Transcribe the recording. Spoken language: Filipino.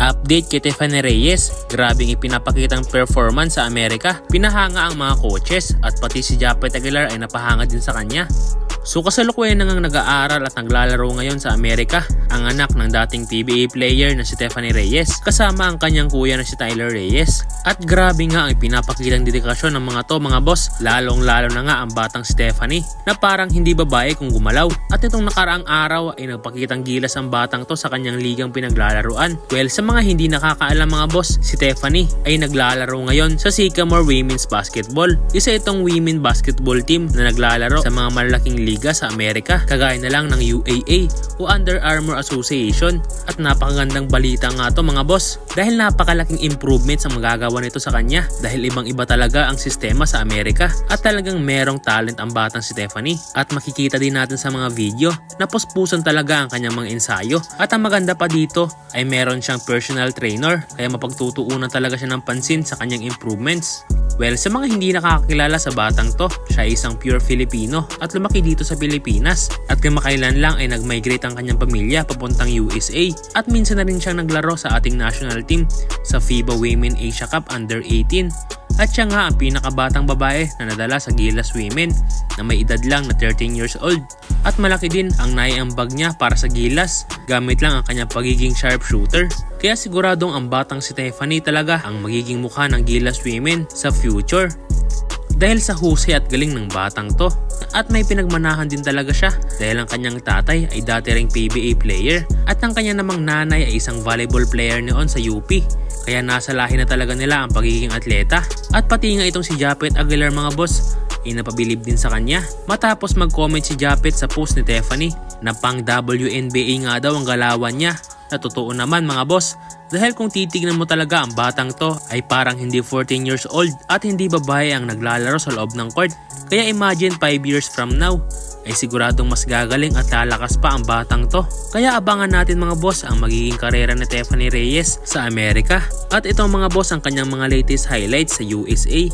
Update kay Stephanie Reyes, grabing ipinapakitang performance sa Amerika. Pinahanga ang mga coaches at pati si Japet Aguilar ay napahanga din sa kanya. So kasalukuyan na ngang nag-aaral at naglalaro ngayon sa Amerika ang anak ng dating PBA player na si Stephanie Reyes kasama ang kanyang kuya na si Tyler Reyes. At grabe nga ang pinapakitang dedikasyon ng mga to mga boss, lalong lalo na nga ang batang Stephanie na parang hindi babae kung gumalaw. At itong nakaraang araw ay nagpakitang gilas ang batang to sa kanyang ligang pinaglalaruan. Well, sa mga hindi nakakaalam mga boss, si Stephanie ay naglalaro ngayon sa Sycamore Women's Basketball. Isa itong women basketball team na naglalaro sa mga malalaking liga sa Amerika, kagaya na lang ng UAA o Under Armour Association. At napakagandang balita nga to mga boss dahil napakalaking improvements ang magagawa nito sa kanya dahil ibang iba talaga ang sistema sa Amerika at talagang merong talent ang batang si Stephanie. At makikita din natin sa mga video na puspusan talaga ang kanyang mga ensayo. At ang maganda pa dito ay meron siyang personal trainer kaya mapagtutuunan talaga siya ng pansin sa kanyang improvements. Well, sa mga hindi nakakakilala sa batang to, siya ay isang pure Filipino at lumaki dito sa Pilipinas at kamakailan lang ay nag-migrate ang kanyang pamilya papuntang USA at minsan na rin siyang naglaro sa ating national team sa FIBA Women Asia Cup Under 18. At siya nga ang pinakabatang babae na nadala sa Gilas Women na may edad lang na 13 years old. At malaki din ang naiambag niya para sa Gilas gamit lang ang kanyang pagiging sharpshooter. Kaya siguradong ang batang si Stephanie talaga ang magiging mukha ng Gilas Women sa future. Dahil sa husay at galing ng batang to. At may pinagmanahan din talaga siya dahil ang kanyang tatay ay dati ring PBA player at ang kanya namang nanay ay isang volleyball player noon sa UP. Kaya nasa lahi na talaga nila ang pagiging atleta. At pati nga itong si Japet Aguilar mga boss ay napabilib din sa kanya matapos mag-comment si Japet sa post ni Stephanie na pang WNBA nga daw ang galawan niya. Na totoo naman mga boss dahil kung titignan mo talaga ang batang to ay parang hindi 14 years old at hindi babae ang naglalaro sa loob ng court. Kaya imagine 5 years from now ay siguradong mas gagaling at lalakas pa ang batang to. Kaya abangan natin mga boss ang magiging karera ni Stephanie Reyes sa Amerika. At itong mga boss ang kanyang mga latest highlights sa USA.